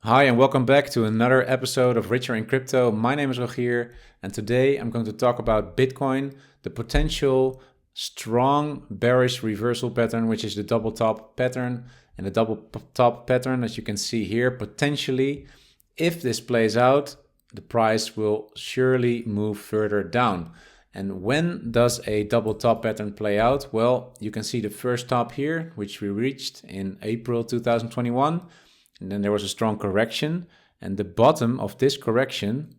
Hi and welcome back to another episode of Richer in Crypto. My name is Rogier and today I'm going to talk about Bitcoin, the potential strong bearish reversal pattern, which is the double top pattern. And the double top pattern, as you can see here, potentially, if this plays out, the price will surely move further down. And when does a double top pattern play out? Well, you can see the first top here, which we reached in April 2021. And then there was a strong correction. And the bottom of this correction,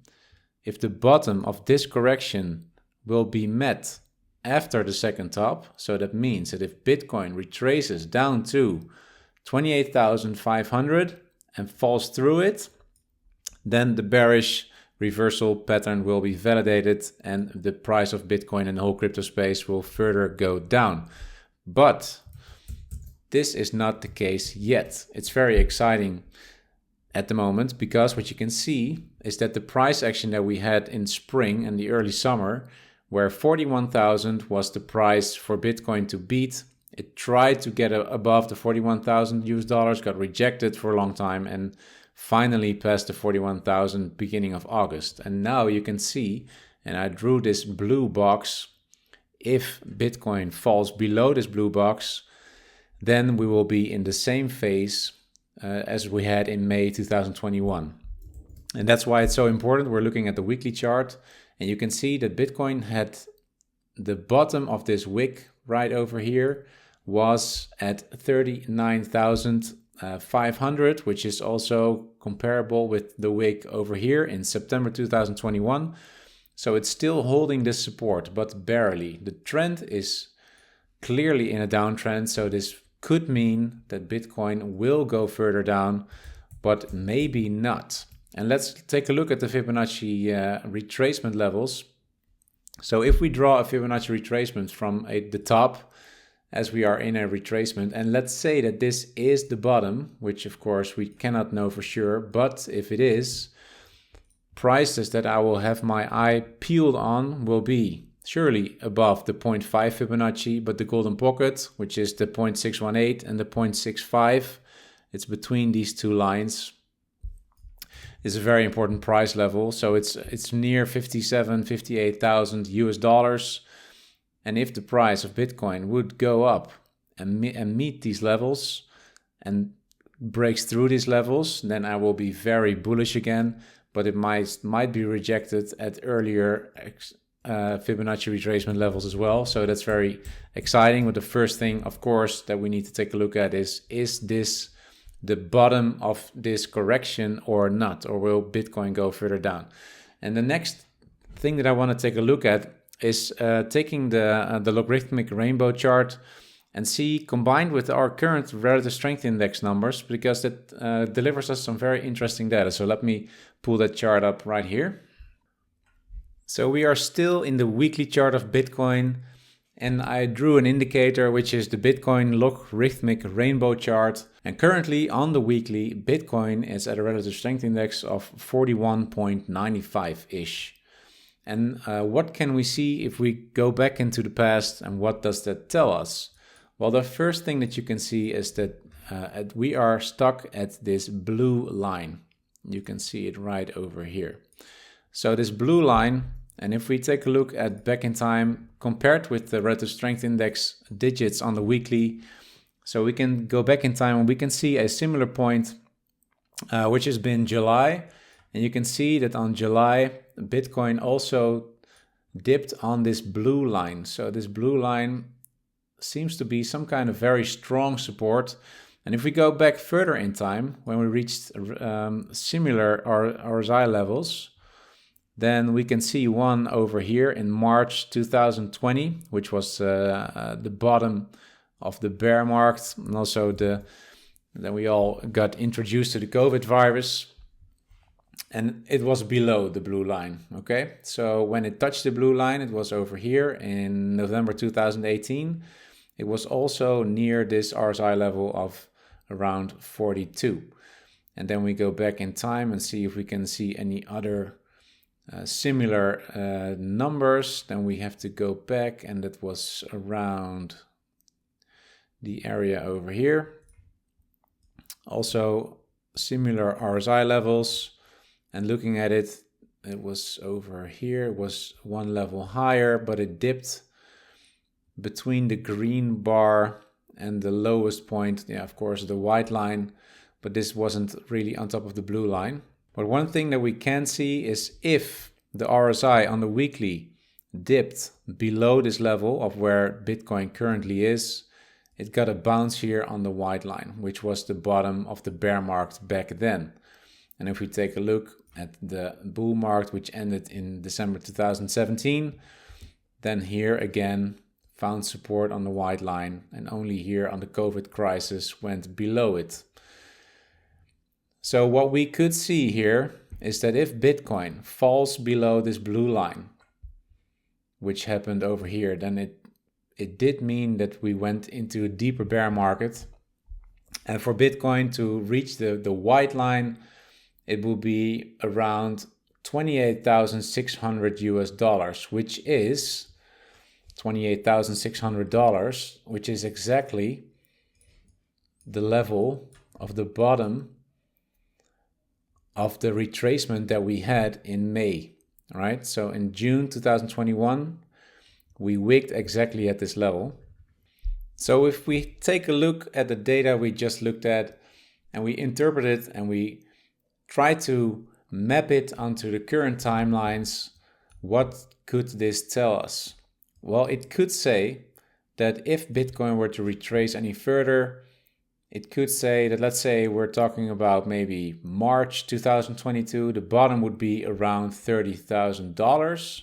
if the bottom of this correction will be met after the second top, so that means that if Bitcoin retraces down to 28,500 and falls through it, then the bearish reversal pattern will be validated and the price of Bitcoin and the whole crypto space will further go down. But this is not the case yet. It's very exciting at the moment because what you can see is that the price action that we had in spring and the early summer, where 41,000 was the price for Bitcoin to beat, it tried to get above the 41,000 US dollars, got rejected for a long time, and finally passed the 41,000 beginning of August. And now you can see, and I drew this blue box, if Bitcoin falls below this blue box, then we will be in the same phase as we had in May 2021. And that's why it's so important. We're looking at the weekly chart, and you can see that Bitcoin had the bottom of this wick right over here was at 39,500, which is also comparable with the wick over here in September 2021. So it's still holding this support, but barely. The trend is clearly in a downtrend, so this could mean that Bitcoin will go further down, but maybe not. And let's take a look at the Fibonacci retracement levels. So if we draw a Fibonacci retracement from the top, as we are in a retracement, and let's say that this is the bottom, which of course we cannot know for sure, but if it is, prices that I will have my eye peeled on will be surely above the 0.5 Fibonacci, but the golden pocket, which is the 0.618 and the 0.65, it's between these two lines, is a very important price level. So it's near 58,000 US dollars. And if the price of Bitcoin would go up and meet these levels and breaks through these levels, then I will be very bullish again, but it might be rejected at earlier Fibonacci retracement levels as well. So that's very exciting. But the first thing, of course, that we need to take a look at is this the bottom of this correction or not? Or will Bitcoin go further down? And the next thing that I want to take a look at is taking the logarithmic rainbow chart and see combined with our current relative strength index numbers, because that delivers us some very interesting data. So let me pull that chart up right here. So we are still in the weekly chart of Bitcoin, and I drew an indicator, which is the Bitcoin logarithmic rainbow chart. And currently on the weekly, Bitcoin is at a relative strength index of 41.95-ish. And what can we see if we go back into the past, and what does that tell us? Well, the first thing that you can see is that we are stuck at this blue line. You can see it right over here. So this blue line, and if we take a look at back in time compared with the relative strength index digits on the weekly, so we can go back in time and we can see a similar point, which has been July. And you can see that on July, Bitcoin also dipped on this blue line. So this blue line seems to be some kind of very strong support. And if we go back further in time, when we reached similar RSI levels, then we can see one over here in March 2020, which was the bottom of the bear market. And also then we all got introduced to the COVID virus. And it was below the blue line, okay? So when it touched the blue line, it was over here in November 2018. It was also near this RSI level of around 42. And then we go back in time and see if we can see any other similar numbers. Then we have to go back, and that was around the area over here. Also similar RSI levels, and looking at it, it was over here, it was one level higher, but it dipped between the green bar and the lowest point, yeah, of course, the white line, but this wasn't really on top of the blue line. But one thing that we can see is if the RSI on the weekly dipped below this level of where Bitcoin currently is, it got a bounce here on the white line, which was the bottom of the bear market back then. And if we take a look at the bull market, which ended in December 2017, then here again found support on the white line, and only here on the COVID crisis went below it. So what we could see here is that if Bitcoin falls below this blue line, which happened over here, then it did mean that we went into a deeper bear market. And for Bitcoin to reach the white line, it will be around $28,600 US, which is $28,600, which is exactly the level of the bottom of the retracement that we had in May. All right, so in June 2021, we wicked exactly at this level. So if we take a look at the data we just looked at and we interpret it and we try to map it onto the current timelines, what could this tell us? Well, it could say that if Bitcoin were to retrace any further, it could say that, let's say we're talking about maybe March 2022, the bottom would be around $30,000.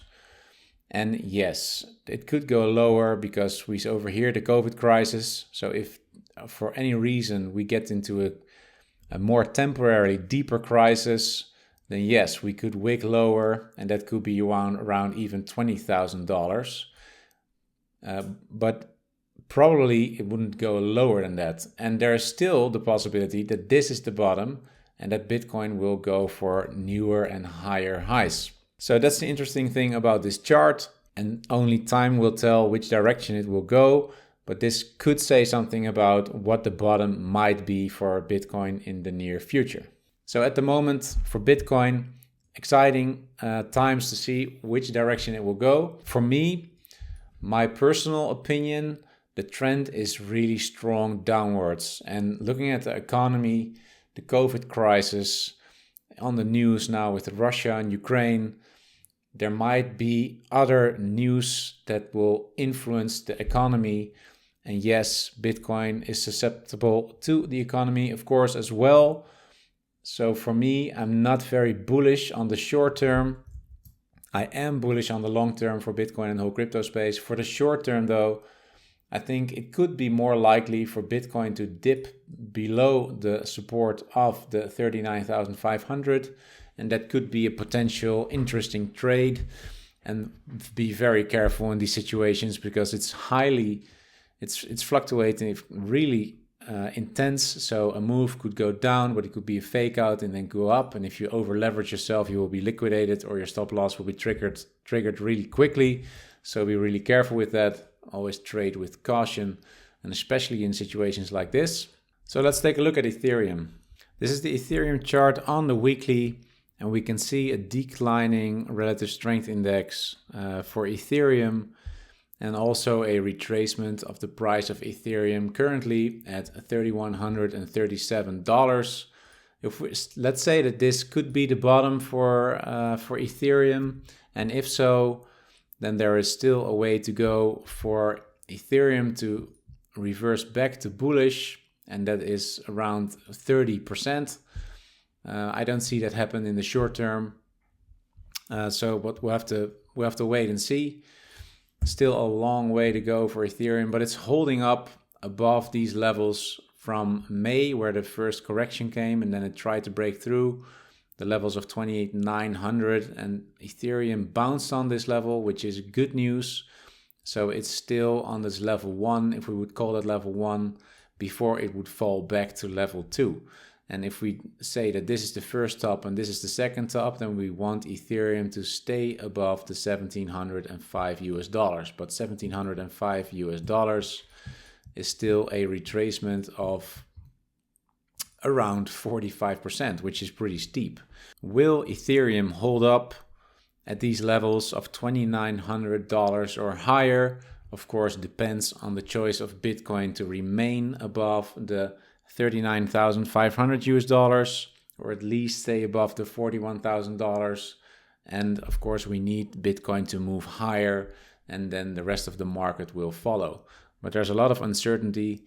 And yes, it could go lower because we over here the COVID crisis. So if for any reason we get into a more temporary, deeper crisis, then yes, we could wick lower, and that could be around even $20,000. But probably it wouldn't go lower than that. And there is still the possibility that this is the bottom and that Bitcoin will go for newer and higher highs. So that's the interesting thing about this chart, and only time will tell which direction it will go. But this could say something about what the bottom might be for Bitcoin in the near future. So at the moment for Bitcoin, exciting times to see which direction it will go. For me, my personal opinion, the trend is really strong downwards. And looking at the economy, the COVID crisis, on the news now with Russia and Ukraine, there might be other news that will influence the economy. And yes, Bitcoin is susceptible to the economy, of course, as well. So for me, I'm not very bullish on the short term. I am bullish on the long term for Bitcoin and the whole crypto space. For the short term, though, I think it could be more likely for Bitcoin to dip below the support of the 39,500, and that could be a potential interesting trade. And be very careful in these situations because it's fluctuating really intense. So a move could go down, but it could be a fake out and then go up. And if you over leverage yourself, you will be liquidated or your stop loss will be triggered really quickly. So be really careful with that. Always trade with caution, and especially in situations like this. So let's take a look at Ethereum. This is the Ethereum chart on the weekly, and we can see a declining relative strength index for Ethereum, and also a retracement of the price of Ethereum currently at $3,137. Let's say that this could be the bottom for Ethereum, and if so, then there is still a way to go for Ethereum to reverse back to bullish, and that is around 30%. I don't see that happen in the short term. So but we'll have to wait and see. Still a long way to go for Ethereum, but it's holding up above these levels from May, where the first correction came, and then it tried to break through the levels of 28,900, and Ethereum bounced on this level, which is good news. So it's still on this level 1, if we would call it level 1, before it would fall back to level 2. And if we say that this is the first top and this is the second top, then we want Ethereum to stay above the $1,705 US. But $1,705 US is still a retracement of around 45%, which is pretty steep. Will Ethereum hold up at these levels of $2,900 or higher? Of course, depends on the choice of Bitcoin to remain above the 39,500 US dollars, or at least stay above the $41,000. And of course, we need Bitcoin to move higher, and then the rest of the market will follow. But there's a lot of uncertainty,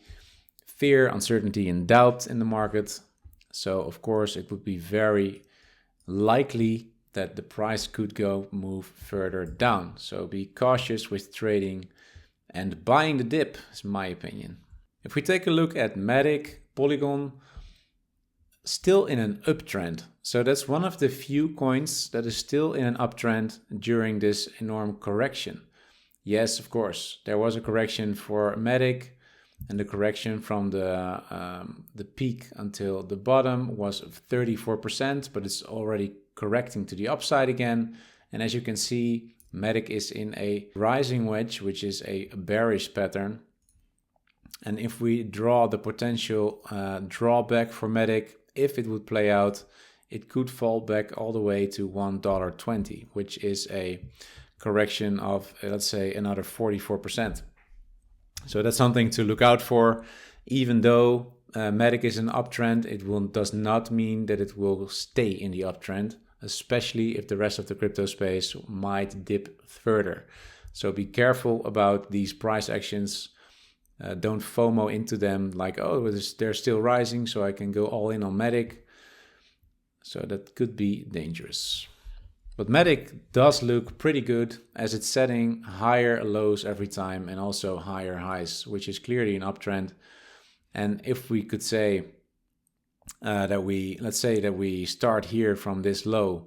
fear, uncertainty, and doubt in the market. So of course, it would be very likely that the price could move further down. So be cautious with trading and buying the dip, is my opinion. If we take a look at MATIC, Polygon, still in an uptrend. So that's one of the few coins that is still in an uptrend during this enormous correction. Yes, of course, there was a correction for MATIC, and the correction from the peak until the bottom was 34%, but it's already correcting to the upside again. And as you can see, MATIC is in a rising wedge, which is a bearish pattern. And if we draw the potential drawback for MATIC, if it would play out, it could fall back all the way to $1.20, which is a correction of, let's say, another 44%. So that's something to look out for. Even though MATIC is an uptrend, it does not mean that it will stay in the uptrend, especially if the rest of the crypto space might dip further. So be careful about these price actions. Don't FOMO into them like, oh, they're still rising, so I can go all in on MATIC. So that could be dangerous. But MATIC does look pretty good, as it's setting higher lows every time and also higher highs, which is clearly an uptrend. And if we could say let's say that we start here from this low,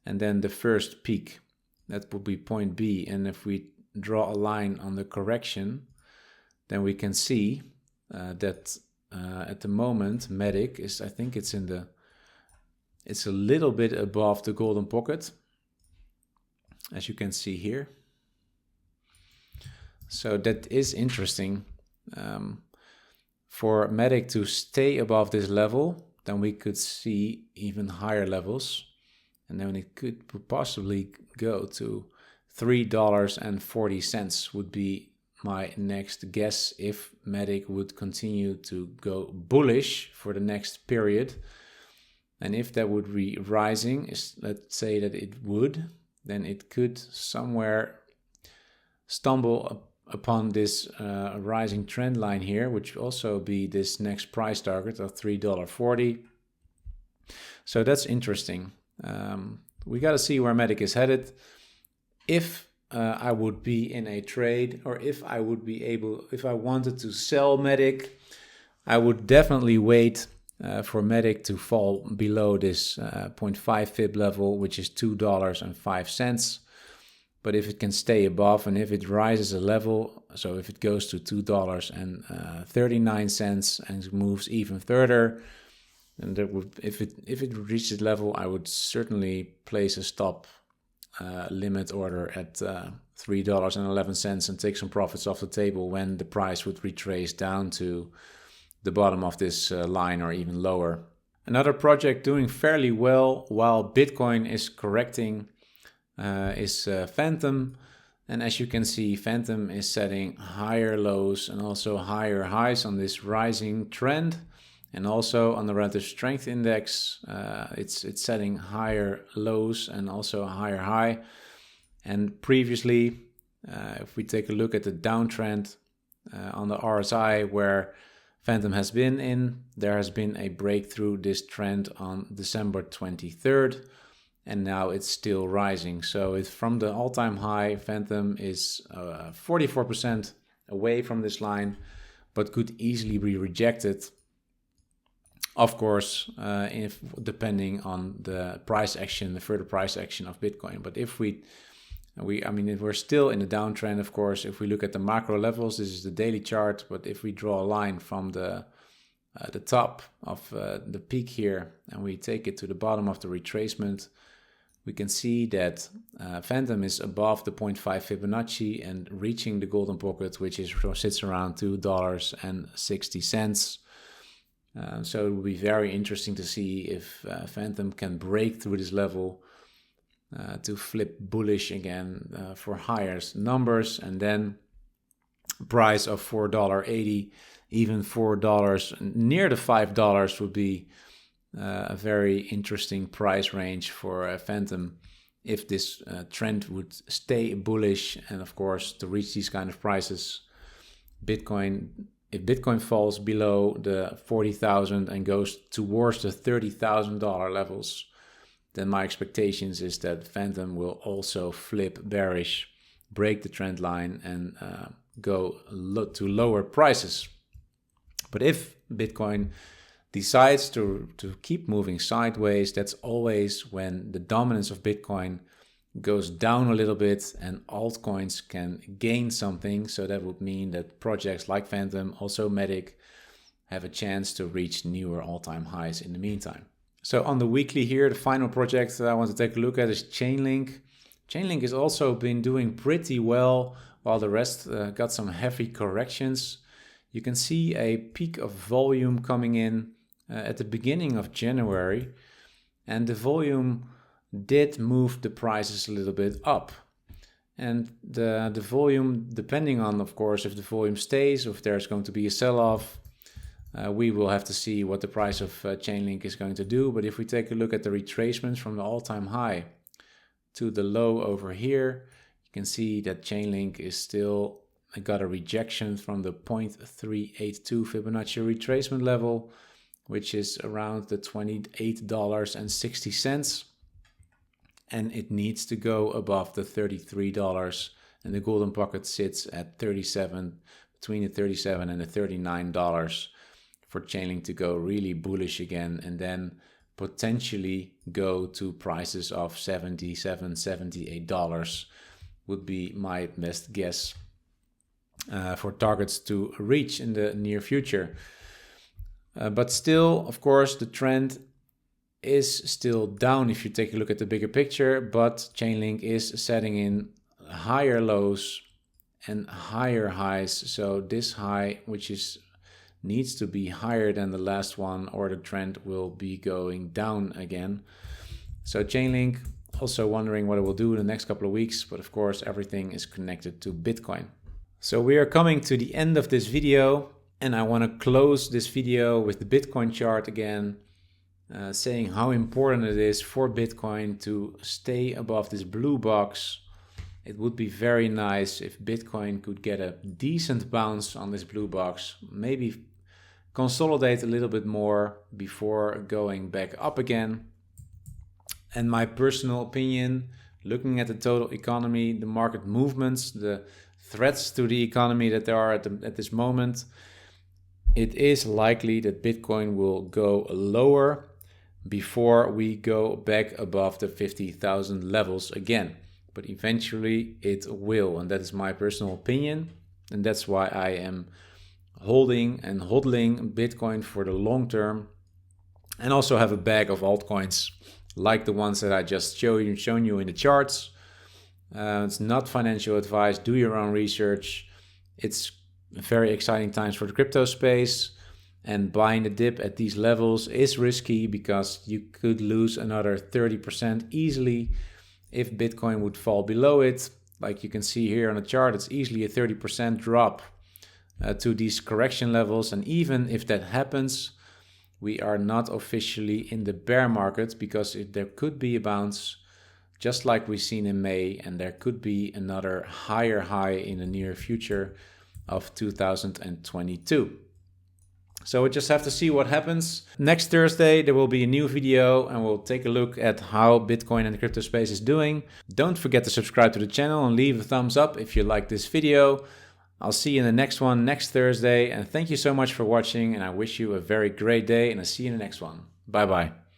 and then the first peak, that would be point B. And if we draw a line on the correction, then we can see that at the moment MATIC is, I think it's a little bit above the golden pocket, as you can see here. So that is interesting. For MATIC to stay above this level, then we could see even higher levels, and then it could possibly go to $3.40 would be my next guess if MATIC would continue to go bullish for the next period. And if that would be rising, let's say that it would, then it could somewhere stumble upon this rising trend line here, which will also be this next price target of $3.40. So that's interesting. We got to see where MATIC is headed. If I would be in a trade, or if I wanted to sell MATIC, I would definitely wait for MATIC to fall below this 0.5 fib level, which is $2.05. But if it can stay above, and if it rises a level, so if it goes to $2.39 and moves even further, then that would, if it reaches level, I would certainly place a stop limit order at $3.11 and take some profits off the table when the price would retrace down to the bottom of this line or even lower. Another project doing fairly well while Bitcoin is correcting is FANTOM. And as you can see, FANTOM is setting higher lows and also higher highs on this rising trend. And also on the relative strength index, it's setting higher lows and also a higher high. And previously, if we take a look at the downtrend on the RSI where FANTOM has been in, there has been a breakthrough this trend on December 23rd. And now it's still rising. So it's from the all-time high. FANTOM is 44% away from this line, but could easily be rejected. Of course, if depending on the price action, the further price action of Bitcoin. But if if we're still in the downtrend, of course, if we look at the macro levels, this is the daily chart. But if we draw a line from the top of the peak here, and we take it to the bottom of the retracement, we can see that FANTOM is above the 0.5 Fibonacci and reaching the golden pocket, which sits around $2.60. So it will be very interesting to see if Phantom can break through this level to flip bullish again for higher numbers, and then price of $4.80, even $4, near the $5 would be a very interesting price range for Phantom if this trend would stay bullish. And of course, to reach these kind of prices, if Bitcoin falls below the 40,000 and goes towards the $30,000 levels, then my expectations is that Phantom will also flip bearish, break the trend line, and go to lower prices. But if Bitcoin decides to keep moving sideways, that's always when the dominance of Bitcoin goes down a little bit and altcoins can gain something. So that would mean that projects like Phantom, also MATIC, have a chance to reach newer all-time highs in the meantime. So on the weekly here, the final project that I want to take a look at is Chainlink. Chainlink has also been doing pretty well, while the rest got some heavy corrections. You can see a peak of volume coming in at the beginning of January, and the volume did move the prices a little bit up. And the volume, depending on, of course, if the volume stays or if there's going to be a sell-off, we will have to see what the price of Chainlink is going to do. But if we take a look at the retracements from the all-time high to the low over here, you can see that Chainlink is still got a rejection from the 0.382 Fibonacci retracement level, which is around the $28.60. And it needs to go above the $33, and the golden pocket sits at 37, between the $37 and the $39 for Chainlink to go really bullish again, and then potentially go to prices of $77, $78 would be my best guess for targets to reach in the near future. But still, of course, the trend is still down if you take a look at the bigger picture, but Chainlink is setting in higher lows and higher highs. So this high, which needs to be higher than the last one, or the trend will be going down again. So Chainlink, also wondering what it will do in the next couple of weeks, but of course everything is connected to Bitcoin. So we are coming to the end of this video, and I want to close this video with the Bitcoin chart again, saying how important it is for Bitcoin to stay above this blue box. It would be very nice if Bitcoin could get a decent bounce on this blue box, maybe consolidate a little bit more before going back up again. And my personal opinion, looking at the total economy, the market movements, the threats to the economy that there are at this moment, it is likely that Bitcoin will go lower before we go back above the 50,000 levels again. But eventually it will, and that is my personal opinion, and that's why I am holding and hodling Bitcoin for the long term, and also have a bag of altcoins like the ones that I just shown you in the charts. It's not financial advice. Do your own research. It's very exciting times for the crypto space, and buying the dip at these levels is risky because you could lose another 30% easily if Bitcoin would fall below it. Like you can see here on the chart, it's easily a 30% drop to these correction levels. And even if that happens, we are not officially in the bear market, because there could be a bounce just like we've seen in May, and there could be another higher high in the near future of 2022. So we just have to see what happens. Next Thursday, there will be a new video, and we'll take a look at how Bitcoin and the crypto space is doing. Don't forget to subscribe to the channel and leave a thumbs up if you like this video. I'll see you in the next one next Thursday, and thank you so much for watching, and I wish you a very great day, and I'll see you in the next one. Bye bye.